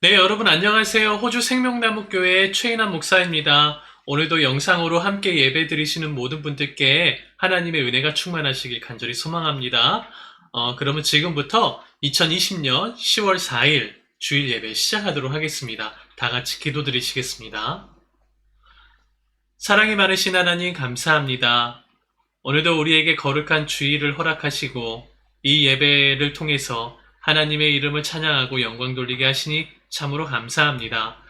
네, 여러분 안녕하세요. 호주 생명나무교회 최인환 목사입니다. 오늘도 영상으로 함께 예배 드리시는 모든 분들께 하나님의 은혜가 충만하시길 간절히 소망합니다. 그러면 지금부터 2020년 10월 4일 주일 예배 시작하도록 하겠습니다. 다 같이 기도 드리시겠습니다. 사랑이 많으신 하나님 감사합니다. 오늘도 우리에게 거룩한 주일을 허락하시고 이 예배를 통해서 하나님의 이름을 찬양하고 영광 돌리게 하시니 참으로 감사합니다.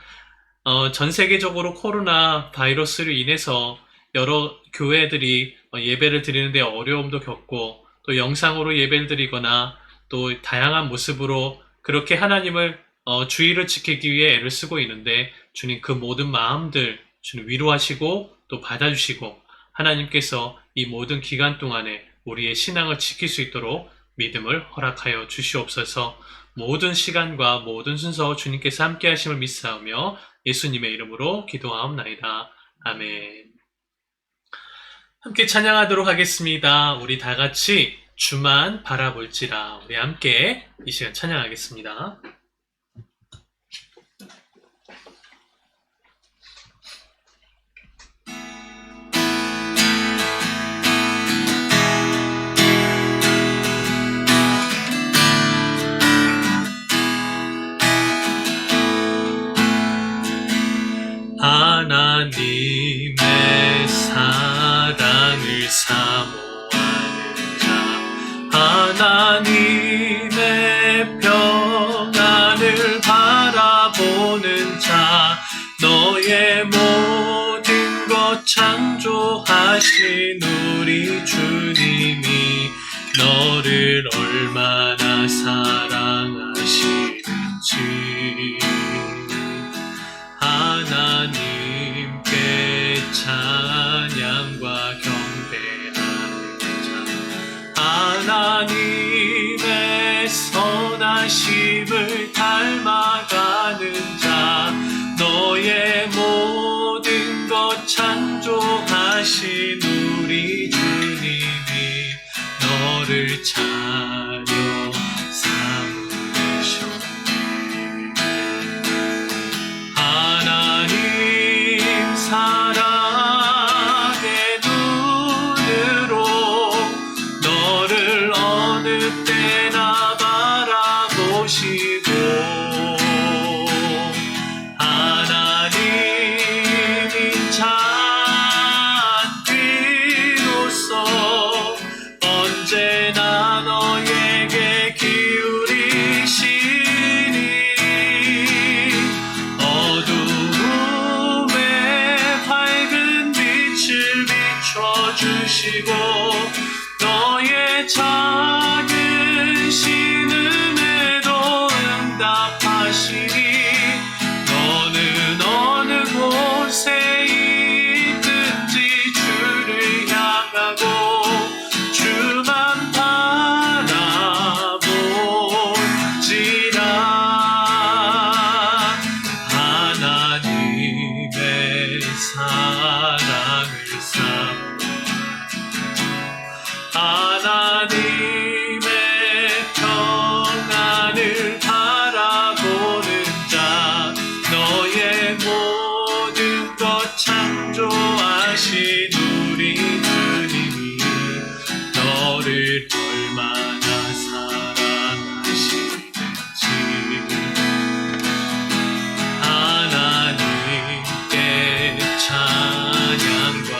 전 세계적으로 코로나 바이러스로 인해서 여러 교회들이 예배를 드리는데 어려움도 겪고 또 영상으로 예배를 드리거나 또 다양한 모습으로 그렇게 하나님을 주의를 지키기 위해 애를 쓰고 있는데 주님 그 모든 마음들 주님 위로하시고 또 받아주시고 하나님께서 이 모든 기간 동안에 우리의 신앙을 지킬 수 있도록 믿음을 허락하여 주시옵소서. 모든 시간과 모든 순서 주님께서 함께 하심을 믿사오며 예수님의 이름으로 기도하옵나이다. 아멘. 함께 찬양하도록 하겠습니다. 우리 다 같이 주만 바라볼지라. 우리 함께 이 시간 찬양하겠습니다. 하나님의 사랑을 사모하는 자, 하나님의 평안을 바라보는 자, 너의 모든 것 창조하신 우리 주님이 너를 얼마나 사랑하시는지 하나님께 찬양과 경배하는 자, 하나님의 선하심을 닮아가는 자, 너의 모든 것 창조하신 우리 주님이 너를 차려 사랑의 눈으로 너를 어느 때나 바라보시고 하나님인 잔귀로서 언제나 너에게 기울이시니 주시고 너의 작은 신음에도 응답하시니 너는 어느 곳에 있든지 주를 향하고 주만 바라볼지라. 하나님의 사랑을 하나님의 평안을 바라보는 자, 너의 모든 것 창조하신 우리 주님이 너를 얼마나 사랑하시는지 하나님께 찬양과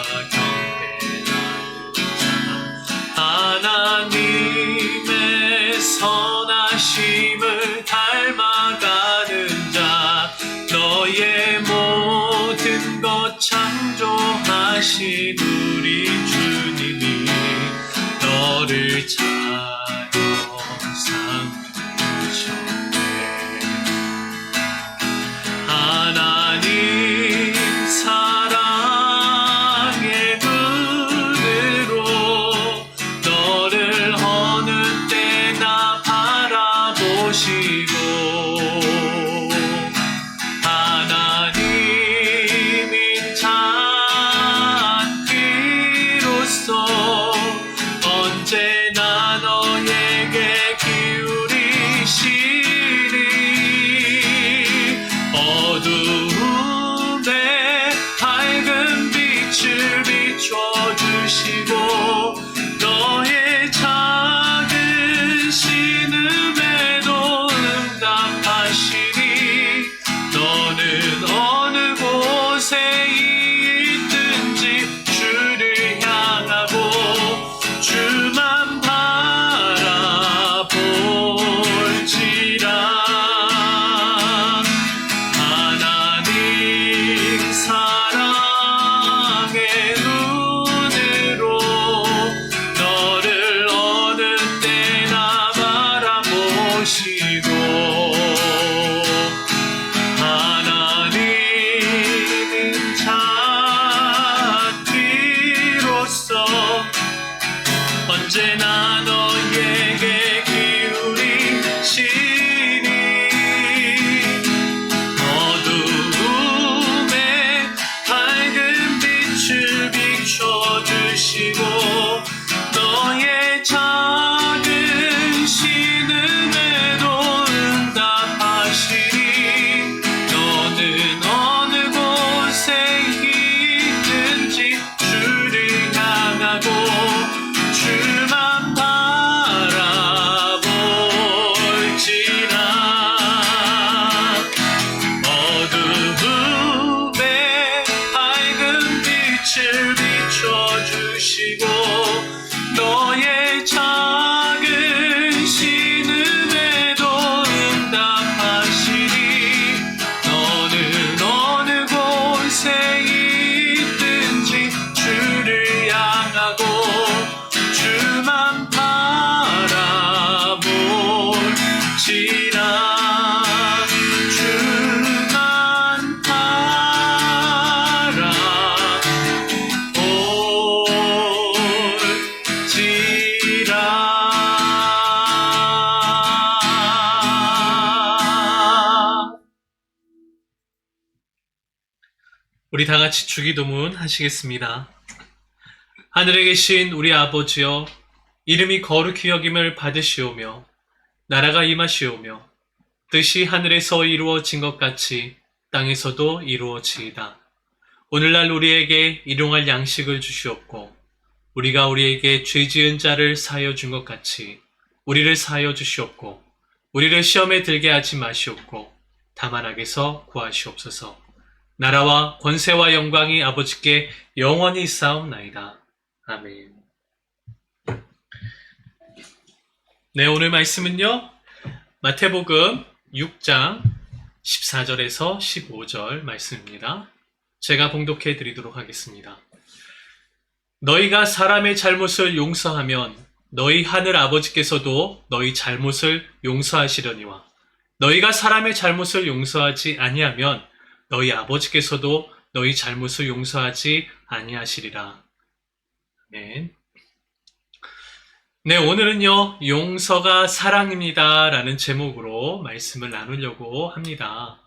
하나님의 선하심을 닮아가는 자, 너의 모든 것 창조하신 우리 주님이 너를 차려 삼으셨네. 하나님 사랑의 눈으로 너를 어느 때나 바라보시고 하나님인 잔귀로서 언제나 너의 우리 다 같이 주기도문 하시겠습니다. 하늘에 계신 우리 아버지여, 이름이 거룩히 여김을 받으시오며 나라가 임하시오며 뜻이 하늘에서 이루어진 것 같이 땅에서도 이루어지이다. 오늘날 우리에게 일용할 양식을 주시옵고 우리가 우리에게 죄 지은 자를 사하여 준 것 같이 우리를 사하여 주시옵고 우리를 시험에 들게 하지 마시옵고 다만 악에서 구하시옵소서. 나라와 권세와 영광이 아버지께 영원히 있사옵나이다. 아멘. 네, 오늘 말씀은요, 마태복음 6장 14절에서 15절 말씀입니다. 제가 봉독해 드리도록 하겠습니다. 너희가 사람의 잘못을 용서하면 너희 하늘 아버지께서도 너희 잘못을 용서하시려니와 너희가 사람의 잘못을 용서하지 아니하면 너희 아버지께서도 너희 잘못을 용서하지 아니하시리라. 아멘. 네, 오늘은요, 용서가 사랑입니다 라는 제목으로 말씀을 나누려고 합니다.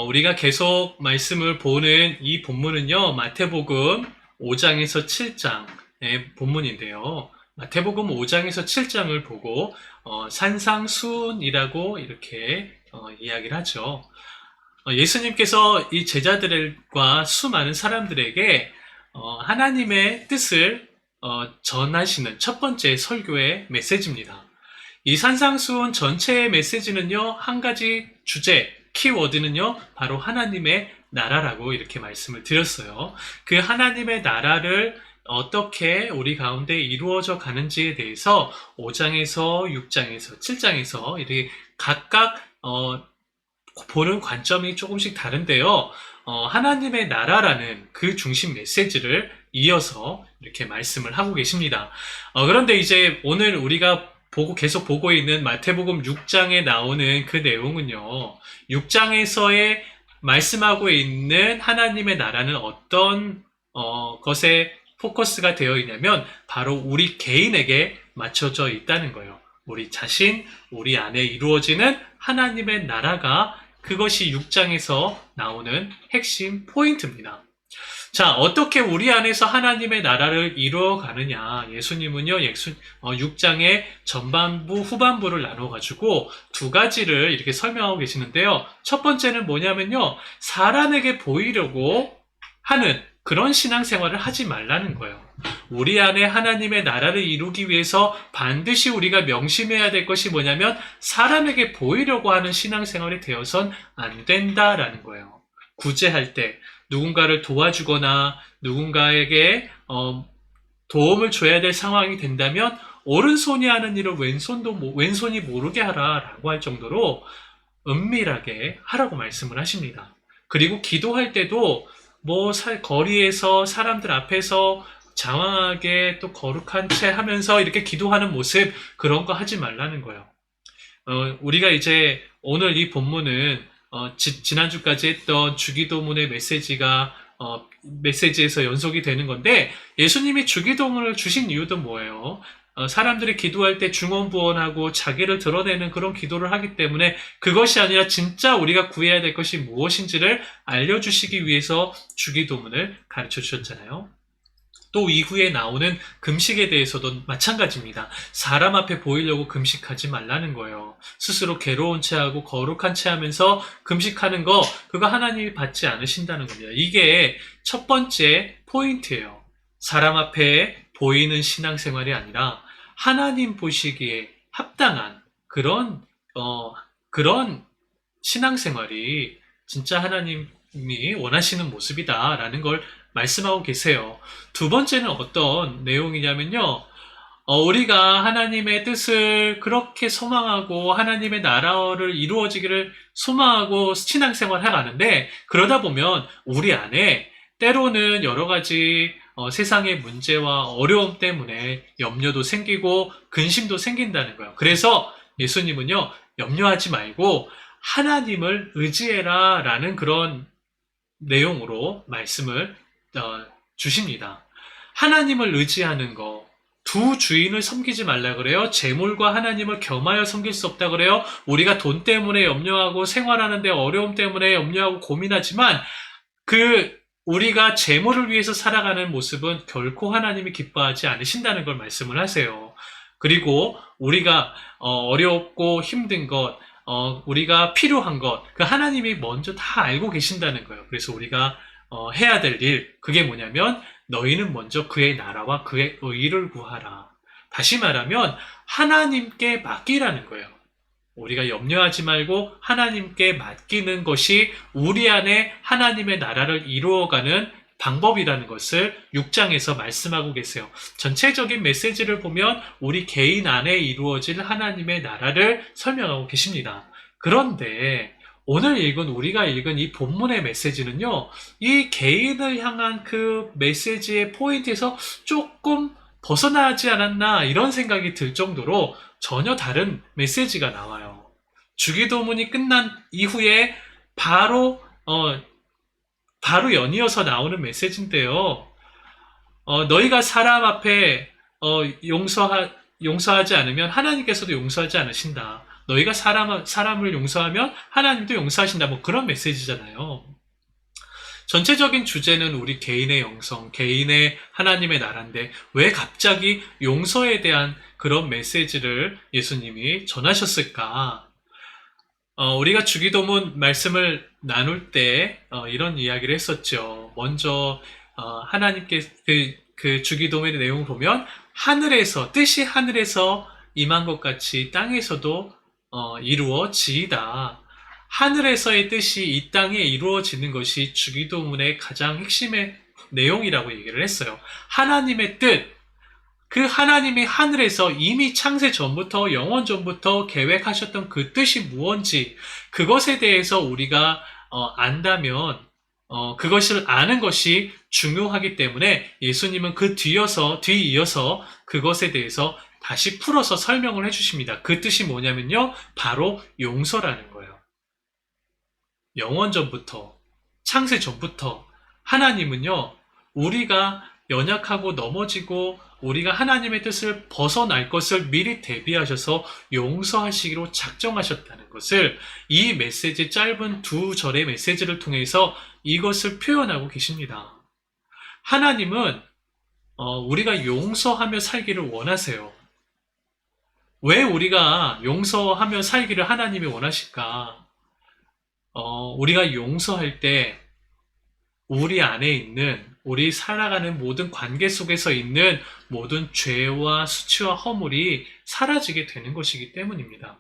우리가 계속 말씀을 보는 이 본문은요, 마태복음 5장에서 7장의 본문인데요. 마태복음 5장에서 7장을 보고 산상수훈이라고 이렇게 이야기를 하죠. 예수님께서 이 제자들과 수많은 사람들에게 하나님의 뜻을 전하시는 첫 번째 설교의 메시지입니다. 이 산상수훈 전체의 메시지는요, 한 가지 주제, 키워드는요, 바로 하나님의 나라라고 이렇게 말씀을 드렸어요. 그 하나님의 나라를 어떻게 우리 가운데 이루어져 가는지에 대해서 5장에서 6장에서 7장에서 이렇게 각각 보는 관점이 조금씩 다른데요. 하나님의 나라라는 그 중심 메시지를 이어서 이렇게 말씀을 하고 계십니다. 그런데 이제 오늘 우리가 계속 보고 있는 마태복음 6장에 나오는 그 내용은요, 6장에서의 말씀하고 있는 하나님의 나라는 어떤 것에 포커스가 되어 있냐면 바로 우리 개인에게 맞춰져 있다는 거예요. 우리 자신, 우리 안에 이루어지는 하나님의 나라가 그것이 6장에서 나오는 핵심 포인트입니다. 자, 어떻게 우리 안에서 하나님의 나라를 이루어가느냐. 예수님은요, 6장의 전반부, 후반부를 나눠가지고 두 가지를 이렇게 설명하고 계시는데요. 첫 번째는 뭐냐면요, 사람에게 보이려고 하는 그런 신앙생활을 하지 말라는 거예요. 우리 안에 하나님의 나라를 이루기 위해서 반드시 우리가 명심해야 될 것이 뭐냐면 사람에게 보이려고 하는 신앙생활이 되어선 안 된다라는 거예요. 구제할 때 누군가를 도와주거나 누군가에게 도움을 줘야 될 상황이 된다면 오른손이 하는 일을 왼손이 모르게 하라라고 할 정도로 은밀하게 하라고 말씀을 하십니다. 그리고 기도할 때도 거리에서 사람들 앞에서 장황하게 또 거룩한 채 하면서 이렇게 기도하는 모습, 그런 거 하지 말라는 거예요. 우리가 이제 오늘 이 본문은 지난주까지 했던 주기도문의 메시지에서 연속이 되는 건데, 예수님이 주기도문을 주신 이유도 뭐예요? 사람들이 기도할 때 중언부언하고 자기를 드러내는 그런 기도를 하기 때문에 그것이 아니라 진짜 우리가 구해야 될 것이 무엇인지를 알려주시기 위해서 주기도문을 가르쳐 주셨잖아요. 또 이후에 나오는 금식에 대해서도 마찬가지입니다. 사람 앞에 보이려고 금식하지 말라는 거예요. 스스로 괴로운 채 하고 거룩한 채 하면서 금식하는 거, 그거 하나님이 받지 않으신다는 겁니다. 이게 첫 번째 포인트예요. 사람 앞에 보이는 신앙생활이 아니라 하나님 보시기에 합당한 그런 신앙생활이 진짜 하나님이 원하시는 모습이다라는 걸 말씀하고 계세요. 두 번째는 어떤 내용이냐면요, 우리가 하나님의 뜻을 그렇게 소망하고 하나님의 나라를 이루어지기를 소망하고 신앙생활을 해가는데, 그러다 보면 우리 안에 때로는 여러 가지 세상의 문제와 어려움 때문에 염려도 생기고 근심도 생긴다는 거예요. 그래서 예수님은요, 염려하지 말고 하나님을 의지해라 라는 그런 내용으로 말씀을 주십니다. 하나님을 의지하는 거, 두 주인을 섬기지 말라 그래요. 재물과 하나님을 겸하여 섬길 수 없다 그래요. 우리가 돈 때문에 염려하고 생활하는데 어려움 때문에 염려하고 고민하지만 우리가 재물을 위해서 살아가는 모습은 결코 하나님이 기뻐하지 않으신다는 걸 말씀을 하세요. 그리고 우리가 어렵고 힘든 것, 우리가 필요한 것, 그 하나님이 먼저 다 알고 계신다는 거예요. 그래서 우리가 해야 될 일, 그게 뭐냐면 너희는 먼저 그의 나라와 그의 의를 구하라. 다시 말하면 하나님께 맡기라는 거예요. 우리가 염려하지 말고 하나님께 맡기는 것이 우리 안에 하나님의 나라를 이루어가는 방법이라는 것을 6장에서 말씀하고 계세요. 전체적인 메시지를 보면 우리 개인 안에 이루어질 하나님의 나라를 설명하고 계십니다. 그런데 오늘 우리가 읽은 이 본문의 메시지는요, 이 개인을 향한 그 메시지의 포인트에서 조금 벗어나지 않았나 이런 생각이 들 정도로 전혀 다른 메시지가 나와요. 주기도문이 끝난 이후에 바로 연이어서 나오는 메시지인데요. 너희가 사람 앞에 용서하지 않으면 하나님께서도 용서하지 않으신다. 너희가 사람을 용서하면 하나님도 용서하신다. 뭐 그런 메시지잖아요. 전체적인 주제는 우리 개인의 영성, 개인의 하나님의 나라인데 왜 갑자기 용서에 대한 그런 메시지를 예수님이 전하셨을까? 우리가 주기도문 말씀을 나눌 때 이런 이야기를 했었죠. 먼저 하나님께 그 주기도문의 내용을 보면 뜻이 하늘에서 임한 것 같이 땅에서도 이루어지이다. 하늘에서의 뜻이 이 땅에 이루어지는 것이 주기도문의 가장 핵심의 내용이라고 얘기를 했어요. 하나님의 뜻, 그 하나님이 하늘에서 이미 창세 전부터 영원 전부터 계획하셨던 그 뜻이 무엇인지 그것에 대해서 우리가 안다면 그것을 아는 것이 중요하기 때문에 예수님은 뒤이어서 그것에 대해서 다시 풀어서 설명을 해주십니다. 그 뜻이 뭐냐면요, 바로 용서라는 거예요. 영원 전부터, 창세 전부터 하나님은요, 우리가 연약하고 넘어지고 우리가 하나님의 뜻을 벗어날 것을 미리 대비하셔서 용서하시기로 작정하셨다는 것을 이 메시지, 짧은 2절의 메시지를 통해서 이것을 표현하고 계십니다. 하나님은 우리가 용서하며 살기를 원하세요. 왜 우리가 용서하며 살기를 하나님이 원하실까? 우리가 용서할 때 우리 안에 있는, 우리 살아가는 모든 관계 속에서 있는 모든 죄와 수치와 허물이 사라지게 되는 것이기 때문입니다.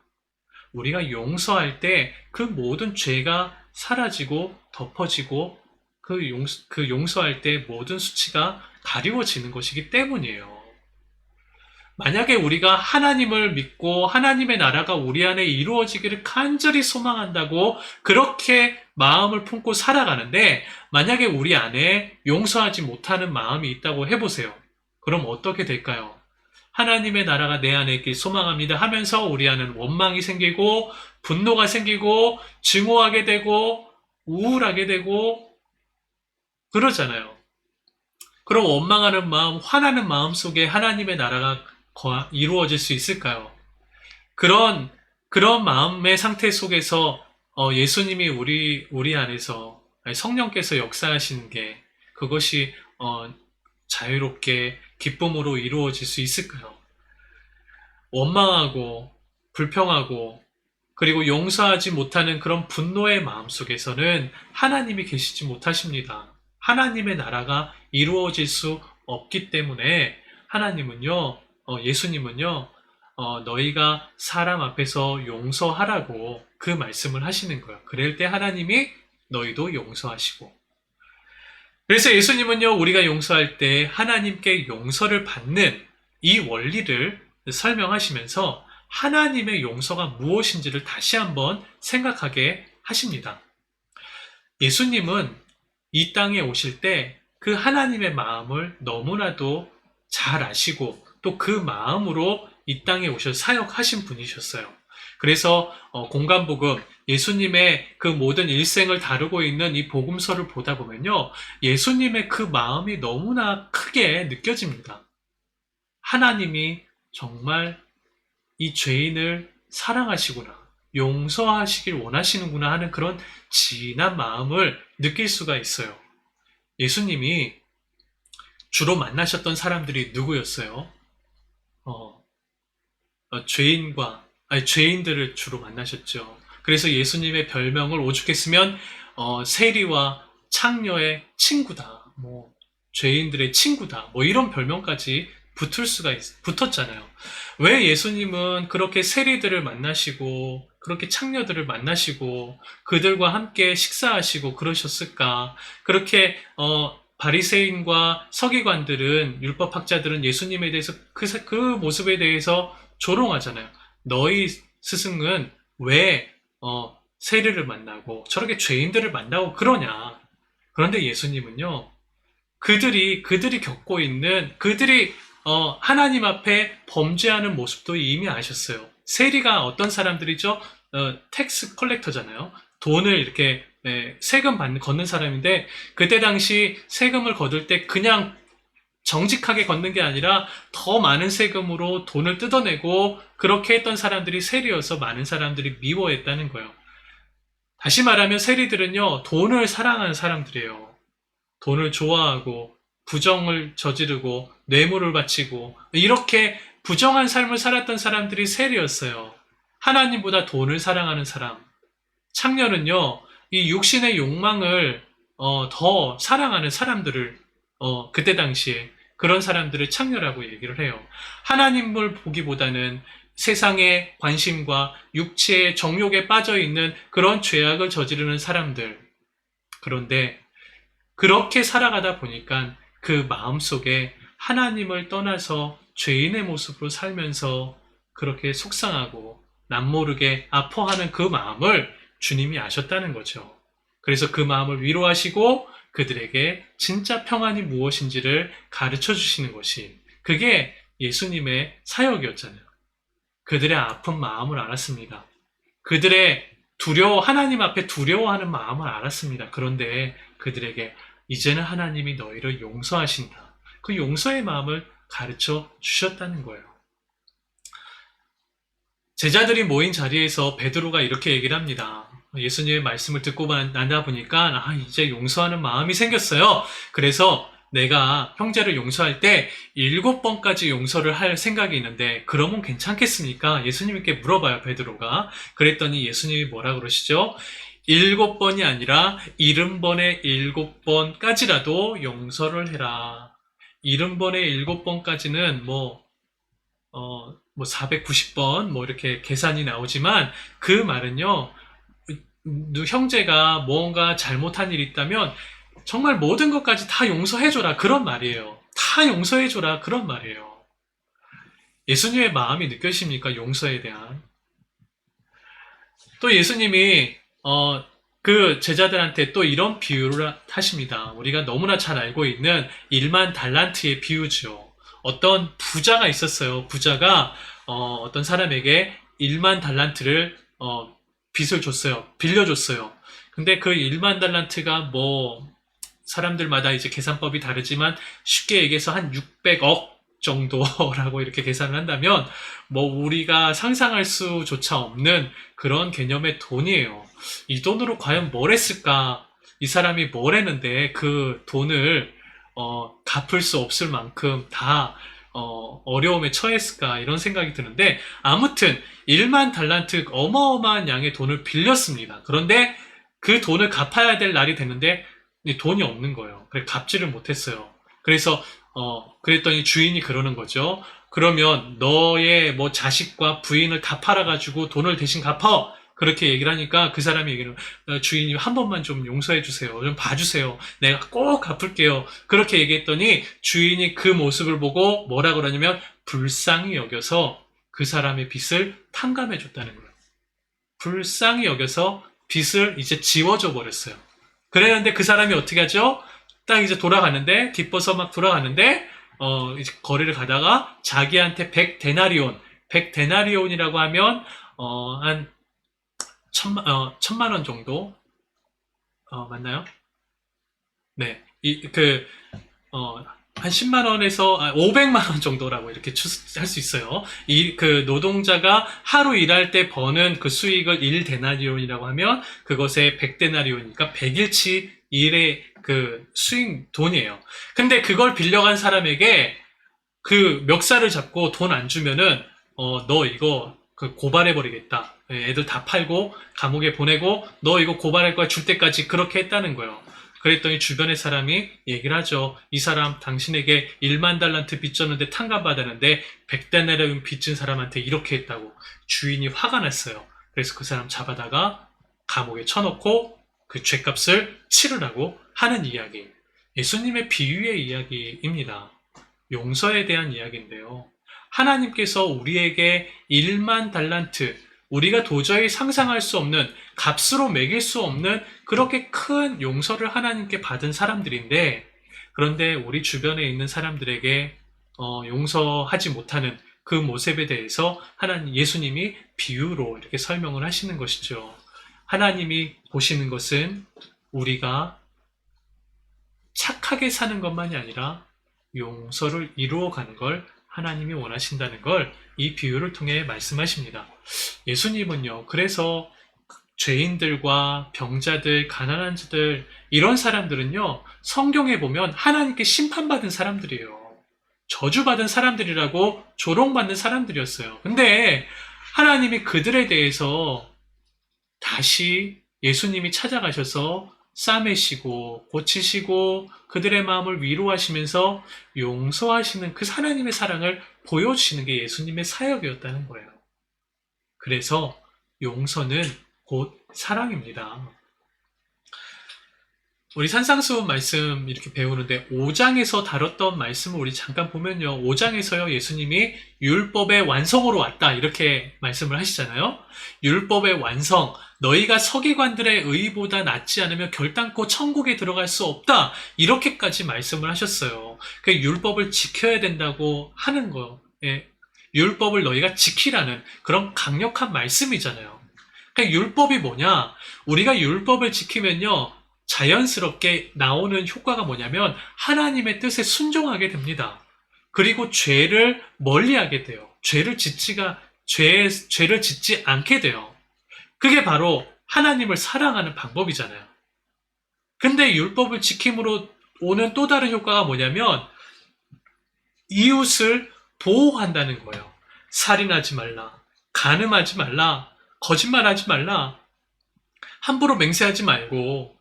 우리가 용서할 때 그 모든 죄가 사라지고 덮어지고 그 용서할 때 모든 수치가 가리워지는 것이기 때문이에요. 만약에 우리가 하나님을 믿고 하나님의 나라가 우리 안에 이루어지기를 간절히 소망한다고 그렇게 마음을 품고 살아가는데 만약에 우리 안에 용서하지 못하는 마음이 있다고 해보세요. 그럼 어떻게 될까요? 하나님의 나라가 내 안에 있길 소망합니다 하면서 우리 안에는 원망이 생기고 분노가 생기고 증오하게 되고 우울하게 되고 그러잖아요. 그럼 원망하는 마음, 화나는 마음 속에 하나님의 나라가 이루어질 수 있을까요? 그런 마음의 상태 속에서 예수님이 우리 안에서 성령께서 역사하시는 게 그것이 자유롭게 기쁨으로 이루어질 수 있을까요? 원망하고 불평하고 그리고 용서하지 못하는 그런 분노의 마음 속에서는 하나님이 계시지 못하십니다. 하나님의 나라가 이루어질 수 없기 때문에 예수님은요, 너희가 사람 앞에서 용서하라고 그 말씀을 하시는 거예요. 그럴 때 하나님이 너희도 용서하시고. 그래서 예수님은요, 우리가 용서할 때 하나님께 용서를 받는 이 원리를 설명하시면서 하나님의 용서가 무엇인지를 다시 한번 생각하게 하십니다. 예수님은 이 땅에 오실 때 그 하나님의 마음을 너무나도 잘 아시고 또 그 마음으로 이 땅에 오셔서 사역하신 분이셨어요. 그래서 공간복음, 예수님의 그 모든 일생을 다루고 있는 이 복음서를 보다 보면요, 예수님의 그 마음이 너무나 크게 느껴집니다. 하나님이 정말 이 죄인을 사랑하시구나, 용서하시길 원하시는구나 하는 그런 진한 마음을 느낄 수가 있어요. 예수님이 주로 만나셨던 사람들이 누구였어요? 어, 죄인들을 주로 만나셨죠. 그래서 예수님의 별명을 오죽했으면, 세리와 창녀의 친구다. 뭐, 죄인들의 친구다. 뭐, 이런 별명까지 붙었잖아요. 왜 예수님은 그렇게 세리들을 만나시고, 그렇게 창녀들을 만나시고, 그들과 함께 식사하시고 그러셨을까? 그렇게, 바리새인과 서기관들은, 율법학자들은 예수님에 대해서 그 모습에 대해서 조롱하잖아요. 너희 스승은 왜 세리를 만나고 저렇게 죄인들을 만나고 그러냐. 그런데 예수님은요, 그들이 겪고 있는, 그들이 하나님 앞에 범죄하는 모습도 이미 아셨어요. 세리가 어떤 사람들이죠? 텍스 컬렉터잖아요. 돈을 이렇게 세금 걷는 사람인데, 그때 당시 세금을 거둘 때 그냥 정직하게 걷는 게 아니라 더 많은 세금으로 돈을 뜯어내고, 그렇게 했던 사람들이 세리여서 많은 사람들이 미워했다는 거예요. 다시 말하면 세리들은요, 돈을 사랑하는 사람들이에요. 돈을 좋아하고 부정을 저지르고 뇌물을 바치고 이렇게 부정한 삶을 살았던 사람들이 세리였어요. 하나님보다 돈을 사랑하는 사람. 창녀는요, 이 육신의 욕망을 더 사랑하는 사람들을, 그때 당시에 그런 사람들을 창녀라고 얘기를 해요. 하나님을 보기보다는 세상의 관심과 육체의 정욕에 빠져 있는 그런 죄악을 저지르는 사람들. 그런데 그렇게 살아가다 보니까 그 마음속에 하나님을 떠나서 죄인의 모습으로 살면서 그렇게 속상하고 남모르게 아파하는 그 마음을 주님이 아셨다는 거죠. 그래서 그 마음을 위로하시고 그들에게 진짜 평안이 무엇인지를 가르쳐 주시는 것이, 그게 예수님의 사역이었잖아요. 그들의 아픈 마음을 알았습니다. 그들의 하나님 앞에 두려워하는 마음을 알았습니다. 그런데 그들에게 이제는 하나님이 너희를 용서하신다. 그 용서의 마음을 가르쳐 주셨다는 거예요. 제자들이 모인 자리에서 베드로가 이렇게 얘기를 합니다. 예수님의 말씀을 듣고 나다 보니까 이제 용서하는 마음이 생겼어요. 그래서 내가 형제를 용서할 때 7번까지 용서를 할 생각이 있는데 그러면 괜찮겠습니까? 예수님께 물어봐요, 베드로가. 그랬더니 예수님이 뭐라 그러시죠? 7번이 아니라 70번에 7번까지라도 용서를 해라. 70번에 7번까지는 490번 이렇게 계산이 나오지만, 그 말은요, 형제가 뭔가 잘못한 일이 있다면 정말 모든 것까지 다 용서해줘라, 그런 말이에요. 다 용서해줘라, 그런 말이에요. 예수님의 마음이 느껴지십니까? 용서에 대한. 또 예수님이 그 제자들한테 또 이런 비유를 하십니다. 우리가 너무나 잘 알고 있는 1만 달란트의 비유죠. 어떤 부자가 있었어요. 부자가 어떤 사람에게 1만 달란트를 빚을 줬어요. 빌려줬어요. 근데 그 1만 달란트가 사람들마다 이제 계산법이 다르지만 쉽게 얘기해서 한 600억 정도라고 이렇게 계산을 한다면 우리가 상상할 수조차 없는 그런 개념의 돈이에요. 이 돈으로 과연 뭘 했을까? 이 사람이 뭘 했는데 그 돈을 갚을 수 없을 만큼 다 어려움에 처했을까, 이런 생각이 드는데, 아무튼 1만 달란트 어마어마한 양의 돈을 빌렸습니다. 그런데 그 돈을 갚아야 될 날이 됐는데 돈이 없는 거예요. 그래서 갚지를 못했어요. 그래서 그랬더니 주인이 그러는 거죠. 그러면 너의 자식과 부인을 다 팔아가지고 돈을 대신 갚아. 그렇게 얘기를 하니까 그 사람이 얘기를, 주인님 한 번만 좀 용서해 주세요. 좀 봐주세요. 내가 꼭 갚을게요. 그렇게 얘기했더니 주인이 그 모습을 보고 뭐라 그러냐면 불쌍히 여겨서 그 사람의 빚을 탕감해 줬다는 거예요. 불쌍히 여겨서 빚을 이제 지워줘 버렸어요. 그랬는데 그 사람이 어떻게 하죠? 딱 이제 돌아가는데, 기뻐서 막 돌아가는데, 이제 거리를 가다가 자기한테 100데나리온이라고 하면, 한 1,000만 원 정도? 맞나요? 네. 한 10만 원에서 500만 원 정도라고 이렇게 할 수 있어요. 그 노동자가 하루 일할 때 버는 그 수익을 1데나리온이라고 하면 그것에 100데나리온이니까 100일치 일의 그 수익 돈이에요. 근데 그걸 빌려간 사람에게 그 멱살을 잡고 돈 안 주면은 너 이거 그 고발해버리겠다. 애들 다 팔고 감옥에 보내고 너 이거 고발할 거야 줄 때까지 그렇게 했다는 거예요. 그랬더니 주변의 사람이 얘기를 하죠. 이 사람 당신에게 1만 달란트 빚졌는데 탕감받았는데 100데나리온 빚진 사람한테 이렇게 했다고 주인이 화가 났어요. 그래서 그 사람 잡아다가 감옥에 쳐놓고 그 죗값을 치르라고 하는 이야기. 예수님의 비유의 이야기입니다. 용서에 대한 이야기인데요. 하나님께서 우리에게 1만 달란트, 우리가 도저히 상상할 수 없는, 값으로 매길 수 없는 그렇게 큰 용서를 하나님께 받은 사람들인데, 그런데 우리 주변에 있는 사람들에게 용서하지 못하는 그 모습에 대해서 하나님, 예수님이 비유로 이렇게 설명을 하시는 것이죠. 하나님이 보시는 것은 우리가 착하게 사는 것만이 아니라 용서를 이루어가는 걸 하나님이 원하신다는 걸 이 비유를 통해 말씀하십니다. 예수님은요, 그래서 죄인들과 병자들, 가난한 자들, 이런 사람들은요, 성경에 보면 하나님께 심판받은 사람들이에요. 저주받은 사람들이라고 조롱받는 사람들이었어요. 근데 하나님이 그들에 대해서 다시 예수님이 찾아가셔서 싸매시고 고치시고 그들의 마음을 위로하시면서 용서하시는 그 하나님의 사랑을 보여주시는 게 예수님의 사역이었다는 거예요. 그래서 용서는 곧 사랑입니다. 우리 산상수훈 말씀 이렇게 배우는데 5장에서 다뤘던 말씀을 우리 잠깐 보면요. 5장에서요. 예수님이 율법의 완성으로 왔다 이렇게 말씀을 하시잖아요. 율법의 완성, 너희가 서기관들의 의보다 낫지 않으면 결단코 천국에 들어갈 수 없다 이렇게까지 말씀을 하셨어요. 그 율법을 지켜야 된다고 하는 거, 율법을 너희가 지키라는 그런 강력한 말씀이잖아요. 그러니까 율법이 뭐냐? 우리가 율법을 지키면요. 자연스럽게 나오는 효과가 뭐냐면 하나님의 뜻에 순종하게 됩니다. 그리고 죄를 멀리하게 돼요. 죄를 짓지 않게 돼요. 그게 바로 하나님을 사랑하는 방법이잖아요. 근데 율법을 지킴으로 오는 또 다른 효과가 뭐냐면 이웃을 보호한다는 거예요. 살인하지 말라, 간음하지 말라, 거짓말하지 말라, 함부로 맹세하지 말고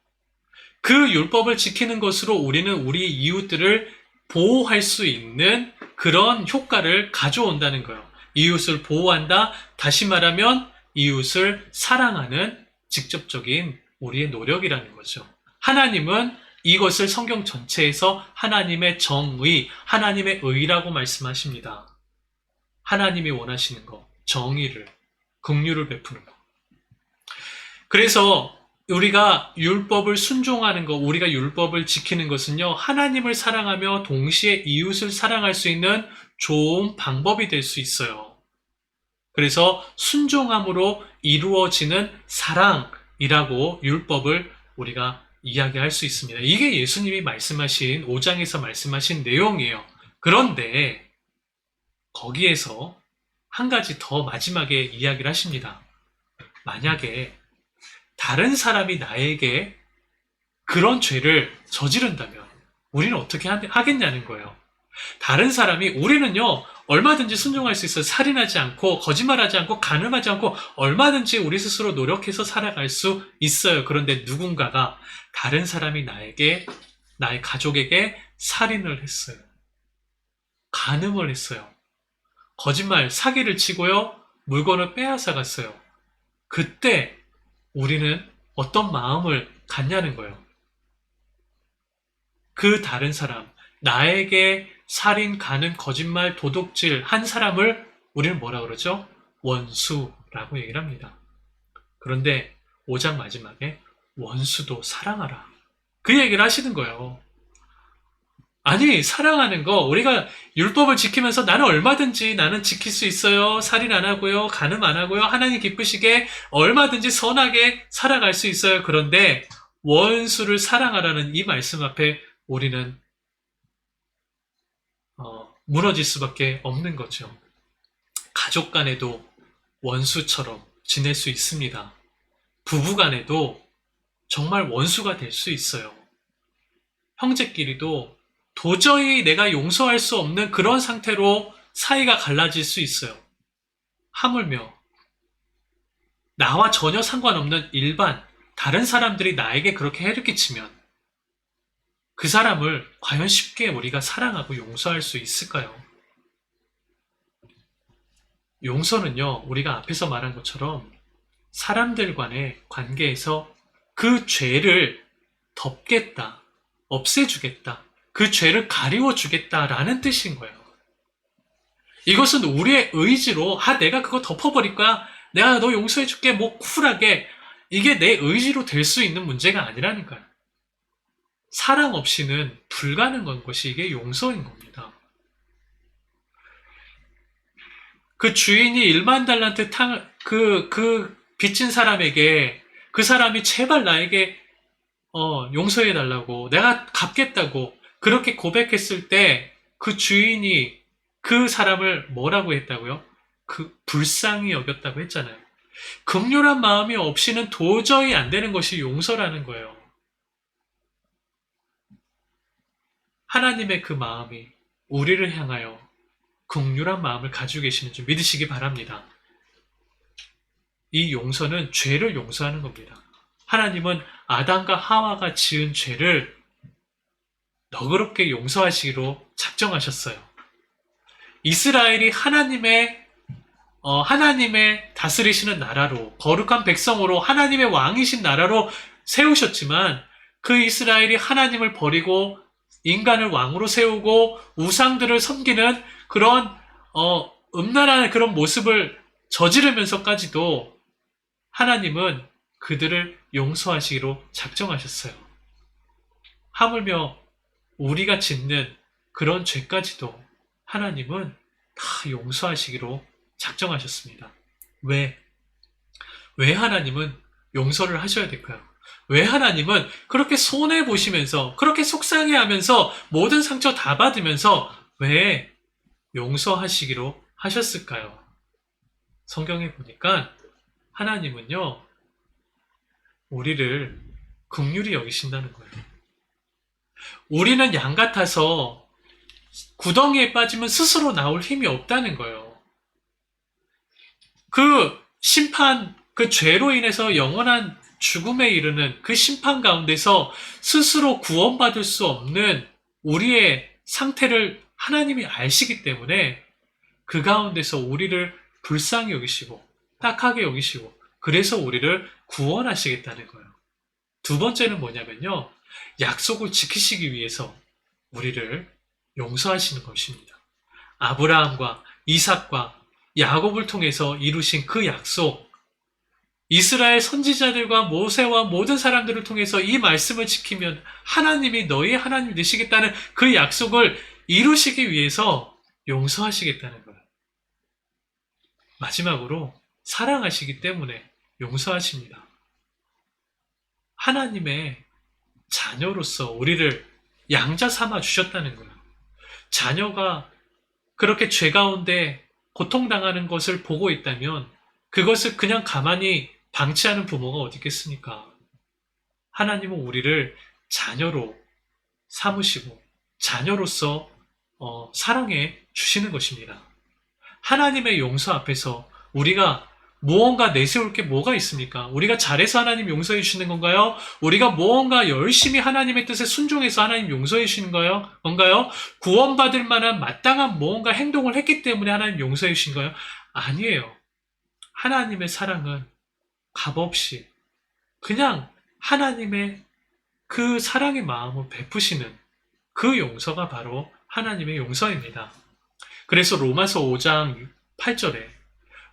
그 율법을 지키는 것으로 우리는 우리 이웃들을 보호할 수 있는 그런 효과를 가져온다는 거예요. 이웃을 보호한다. 다시 말하면 이웃을 사랑하는 직접적인 우리의 노력이라는 거죠. 하나님은 이것을 성경 전체에서 하나님의 정의, 하나님의 의라고 말씀하십니다. 하나님이 원하시는 것, 정의를, 긍휼을 베푸는 것. 그래서 우리가 율법을 순종하는 것, 우리가 율법을 지키는 것은요, 하나님을 사랑하며 동시에 이웃을 사랑할 수 있는 좋은 방법이 될 수 있어요. 그래서 순종함으로 이루어지는 사랑이라고 율법을 우리가 이야기할 수 있습니다. 이게 예수님이 말씀하신 5장에서 말씀하신 내용이에요. 그런데 거기에서 한 가지 더 마지막에 이야기를 하십니다. 만약에 다른 사람이 나에게 그런 죄를 저지른다면 우리는 어떻게 하겠냐는 거예요. 다른 사람이, 우리는요 얼마든지 순종할 수 있어요. 살인하지 않고 거짓말하지 않고 간음하지 않고 얼마든지 우리 스스로 노력해서 살아갈 수 있어요. 그런데 누군가가 다른 사람이 나에게, 나의 가족에게 살인을 했어요. 간음을 했어요. 거짓말, 사기를 치고요 물건을 빼앗아 갔어요. 그때 우리는 어떤 마음을 갖냐는 거예요. 그 다른 사람, 나에게 살인, 간음, 거짓말, 도둑질 한 사람을 우리는 뭐라 그러죠? 원수라고 얘기를 합니다. 그런데 5장 마지막에 원수도 사랑하라. 그 얘기를 하시는 거예요. 아니, 사랑하는 거, 우리가 율법을 지키면서 나는 지킬 수 있어요. 살인 안 하고요. 간음 안 하고요. 하나님 기쁘시게 얼마든지 선하게 살아갈 수 있어요. 그런데 원수를 사랑하라는 이 말씀 앞에 우리는 무너질 수밖에 없는 거죠. 가족 간에도 원수처럼 지낼 수 있습니다. 부부 간에도 정말 원수가 될 수 있어요. 형제끼리도 도저히 내가 용서할 수 없는 그런 상태로 사이가 갈라질 수 있어요. 하물며 나와 전혀 상관없는 일반 다른 사람들이 나에게 그렇게 해를 끼치면 그 사람을 과연 쉽게 우리가 사랑하고 용서할 수 있을까요? 용서는요, 우리가 앞에서 말한 것처럼 사람들 간의 관계에서 그 죄를 덮겠다, 없애주겠다, 그 죄를 가리워주겠다라는 뜻인 거예요. 이것은 우리의 의지로, 내가 그거 덮어버릴 거야, 내가 너 용서해줄게, 뭐 쿨하게, 이게 내 의지로 될 수 있는 문제가 아니라니까요. 사랑 없이는 불가능한 것이 이게 용서인 겁니다. 그 주인이 1만 달란트 빚진 사람에게 그 사람이 제발 나에게 용서해달라고 내가 갚겠다고 그렇게 고백했을 때 그 주인이 그 사람을 뭐라고 했다고요? 불쌍히 여겼다고 했잖아요. 긍휼한 마음이 없이는 도저히 안 되는 것이 용서라는 거예요. 하나님의 그 마음이 우리를 향하여 긍휼한 마음을 가지고 계시는 줄 믿으시기 바랍니다. 이 용서는 죄를 용서하는 겁니다. 하나님은 아담과 하와가 지은 죄를 너그럽게 용서하시기로 작정하셨어요. 이스라엘이 하나님의 다스리시는 나라로, 거룩한 백성으로, 하나님의 왕이신 나라로 세우셨지만 그 이스라엘이 하나님을 버리고 인간을 왕으로 세우고 우상들을 섬기는 그런 음란한 그런 모습을 저지르면서까지도 하나님은 그들을 용서하시기로 작정하셨어요. 하물며 우리가 짓는 그런 죄까지도 하나님은 다 용서하시기로 작정하셨습니다. 왜 하나님은 용서를 하셔야 될까요? 왜 하나님은 그렇게 손해보시면서 그렇게 속상해하면서 모든 상처 다 받으면서 왜 용서하시기로 하셨을까요? 성경에 보니까 하나님은요, 우리를 긍휼히 여기신다는 거예요. 우리는 양 같아서 구덩이에 빠지면 스스로 나올 힘이 없다는 거예요. 그 심판, 그 죄로 인해서 영원한 죽음에 이르는 그 심판 가운데서 스스로 구원받을 수 없는 우리의 상태를 하나님이 아시기 때문에 그 가운데서 우리를 불쌍히 여기시고 딱하게 여기시고 그래서 우리를 구원하시겠다는 거예요. 두 번째는 뭐냐면요, 약속을 지키시기 위해서 우리를 용서하시는 것입니다. 아브라함과 이삭과 야곱을 통해서 이루신 그 약속, 이스라엘 선지자들과 모세와 모든 사람들을 통해서 이 말씀을 지키면 하나님이 너희의 하나님 되시겠다는 그 약속을 이루시기 위해서 용서하시겠다는 거예요. 마지막으로 사랑하시기 때문에 용서하십니다. 하나님의 자녀로서 우리를 양자 삼아 주셨다는 거예요. 자녀가 그렇게 죄 가운데 고통당하는 것을 보고 있다면 그것을 그냥 가만히 방치하는 부모가 어디 있겠습니까? 하나님은 우리를 자녀로 삼으시고 자녀로서 사랑해 주시는 것입니다. 하나님의 용서 앞에서 우리가 무언가 내세울 게 뭐가 있습니까? 우리가 잘해서 하나님 용서해 주시는 건가요? 우리가 무언가 열심히 하나님의 뜻에 순종해서 하나님 용서해 주시는 건가요? 구원받을 만한 마땅한 무언가 행동을 했기 때문에 하나님 용서해 주신 거예요? 아니에요. 하나님의 사랑은 값없이 그냥 하나님의 그 사랑의 마음을 베푸시는 그 용서가 바로 하나님의 용서입니다. 그래서 로마서 5장 8절에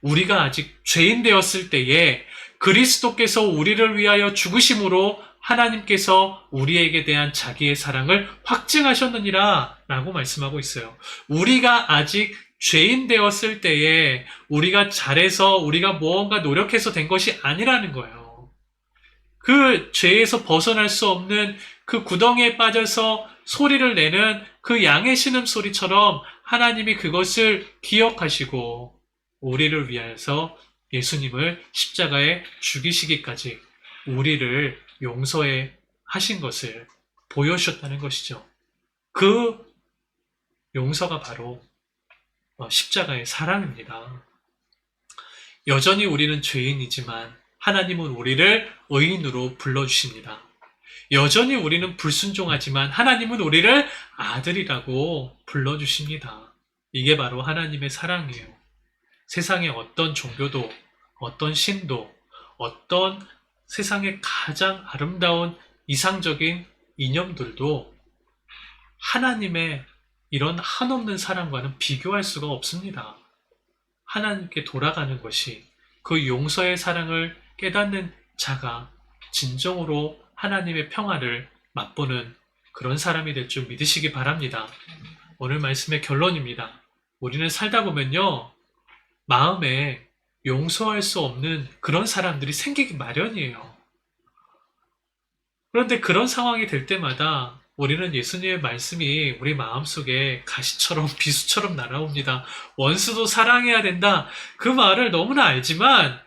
우리가 아직 죄인 되었을 때에 그리스도께서 우리를 위하여 죽으심으로 하나님께서 우리에게 대한 자기의 사랑을 확증하셨느니라 라고 말씀하고 있어요. 우리가 아직 죄인 되었을 때에 우리가 잘해서 우리가 무언가 노력해서 된 것이 아니라는 거예요. 그 죄에서 벗어날 수 없는 그 구덩이에 빠져서 소리를 내는 그 양의 신음소리처럼 하나님이 그것을 기억하시고 우리를 위하여서 예수님을 십자가에 죽이시기까지 우리를 용서해 하신 것을 보여주셨다는 것이죠. 그 용서가 바로 십자가의 사랑입니다. 여전히 우리는 죄인이지만 하나님은 우리를 의인으로 불러주십니다. 여전히 우리는 불순종하지만 하나님은 우리를 아들이라고 불러주십니다. 이게 바로 하나님의 사랑이에요. 세상의 어떤 종교도, 어떤 신도, 어떤 세상의 가장 아름다운 이상적인 이념들도 하나님의 이런 한없는 사랑과는 비교할 수가 없습니다. 하나님께 돌아가는 것이, 그 용서의 사랑을 깨닫는 자가 진정으로 하나님의 평화를 맛보는 그런 사람이 될 줄 믿으시기 바랍니다. 오늘 말씀의 결론입니다. 우리는 살다 보면요, 마음에 용서할 수 없는 그런 사람들이 생기기 마련이에요. 그런데 그런 상황이 될 때마다 우리는 예수님의 말씀이 우리 마음속에 가시처럼 비수처럼 날아옵니다. 원수도 사랑해야 된다. 그 말을 너무나 알지만,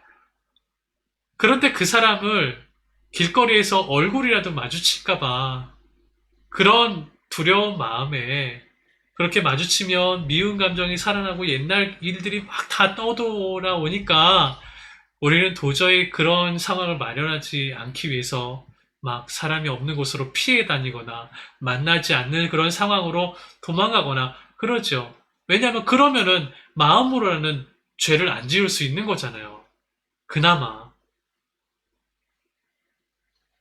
그런데 그 사람을 길거리에서 얼굴이라도 마주칠까봐 그런 두려운 마음에 그렇게 마주치면 미운 감정이 살아나고 옛날 일들이 막 다 떠돌아오니까 우리는 도저히 그런 상황을 마련하지 않기 위해서 막 사람이 없는 곳으로 피해 다니거나 만나지 않는 그런 상황으로 도망가거나 그러죠. 왜냐하면 그러면은 마음으로는 죄를 안 지을 수 있는 거잖아요. 그나마.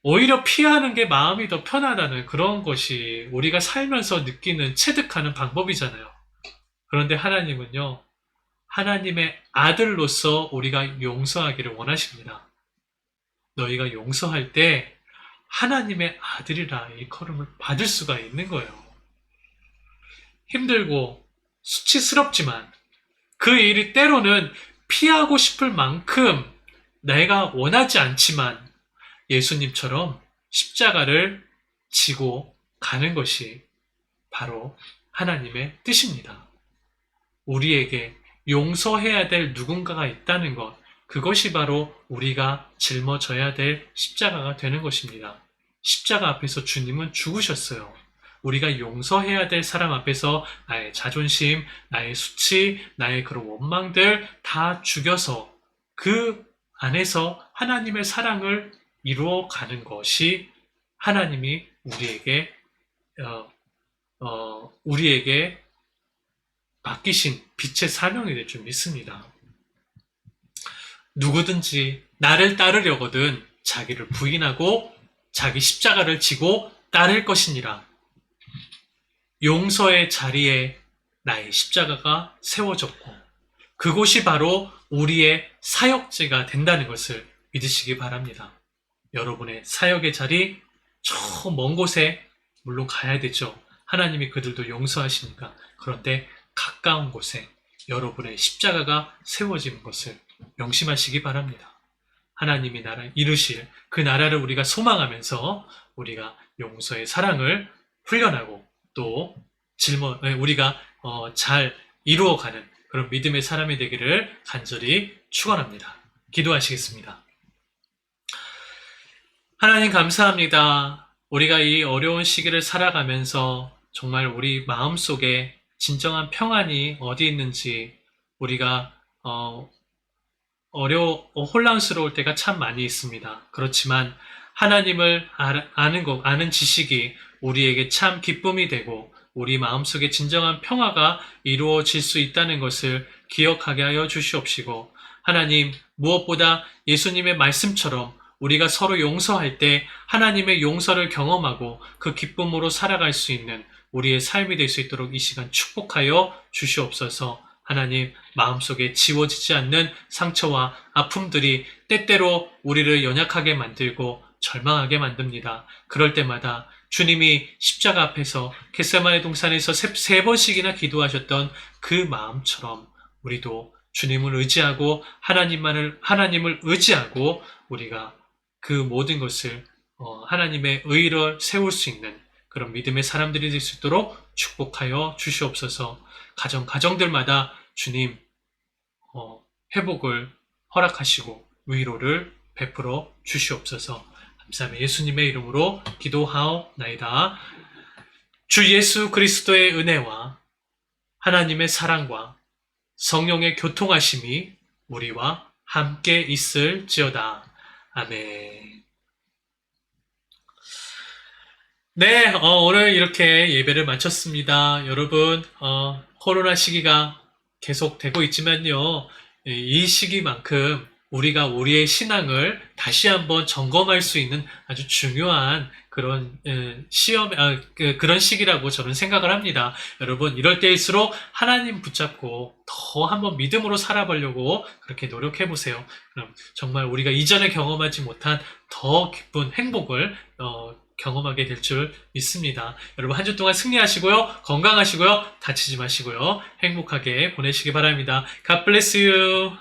오히려 피하는 게 마음이 더 편하다는 그런 것이 우리가 살면서 느끼는 체득하는 방법이잖아요. 그런데 하나님은요, 하나님의 아들로서 우리가 용서하기를 원하십니다. 너희가 용서할 때 하나님의 아들이라 일컬음을 받을 수가 있는 거예요. 힘들고 수치스럽지만 그 일이 때로는 피하고 싶을 만큼 내가 원하지 않지만 예수님처럼 십자가를 지고 가는 것이 바로 하나님의 뜻입니다. 우리에게 용서해야 될 누군가가 있다는 것, 그것이 바로 우리가 짊어져야 될 십자가가 되는 것입니다. 십자가 앞에서 주님은 죽으셨어요. 우리가 용서해야 될 사람 앞에서 나의 자존심, 나의 수치, 나의 그런 원망들 다 죽여서 그 안에서 하나님의 사랑을 이루어가는 것이 하나님이 우리에게 맡기신 빛의 사명이 될 줄 믿습니다. 누구든지 나를 따르려거든 자기를 부인하고 자기 십자가를 지고 따를 것이니라. 용서의 자리에 나의 십자가가 세워졌고 그곳이 바로 우리의 사역지가 된다는 것을 믿으시기 바랍니다. 여러분의 사역의 자리, 저 먼 곳에 물론 가야 되죠. 하나님이 그들도 용서하시니까. 그런데 가까운 곳에 여러분의 십자가가 세워지는 것을 명심하시기 바랍니다. 하나님이 나라 이루실 그 나라를 우리가 소망하면서 우리가 용서의 사랑을 훈련하고 또 우리가 잘 이루어가는 그런 믿음의 사람이 되기를 간절히 축원합니다. 기도하시겠습니다. 하나님 감사합니다. 우리가 이 어려운 시기를 살아가면서 정말 우리 마음속에 진정한 평안이 어디 있는지 우리가 혼란스러울 때가 참 많이 있습니다. 그렇지만 하나님을 아는 지식이 우리에게 참 기쁨이 되고 우리 마음속에 진정한 평화가 이루어질 수 있다는 것을 기억하게 하여 주시옵시고, 하나님, 무엇보다 예수님의 말씀처럼 우리가 서로 용서할 때 하나님의 용서를 경험하고 그 기쁨으로 살아갈 수 있는 우리의 삶이 될 수 있도록 이 시간 축복하여 주시옵소서. 하나님, 마음속에 지워지지 않는 상처와 아픔들이 때때로 우리를 연약하게 만들고 절망하게 만듭니다. 그럴 때마다 주님이 십자가 앞에서 겟세마네 동산에서 세 번씩이나 기도하셨던 그 마음처럼 우리도 주님을 의지하고 하나님을 의지하고 우리가 그 모든 것을 하나님의 의를 세울 수 있는 그런 믿음의 사람들이 될 수 있도록 축복하여 주시옵소서. 가정들마다 주님 회복을 허락하시고 위로를 베풀어 주시옵소서. 감사합니다. 예수님의 이름으로 기도하옵나이다. 주 예수 그리스도의 은혜와 하나님의 사랑과 성령의 교통하심이 우리와 함께 있을지어다. 아멘. 네, 오늘 이렇게 예배를 마쳤습니다. 여러분, 코로나 시기가 계속되고 있지만요, 이 시기만큼 우리가 우리의 신앙을 다시 한번 점검할 수 있는 아주 중요한 그런 그런 시기라고 저는 생각을 합니다. 여러분, 이럴 때일수록 하나님 붙잡고 더 한번 믿음으로 살아보려고 그렇게 노력해 보세요. 그럼 정말 우리가 이전에 경험하지 못한 더 기쁜 행복을 경험하게 될 줄 믿습니다. 여러분 한 주 동안 승리하시고요. 건강하시고요. 다치지 마시고요. 행복하게 보내시기 바랍니다. God bless you.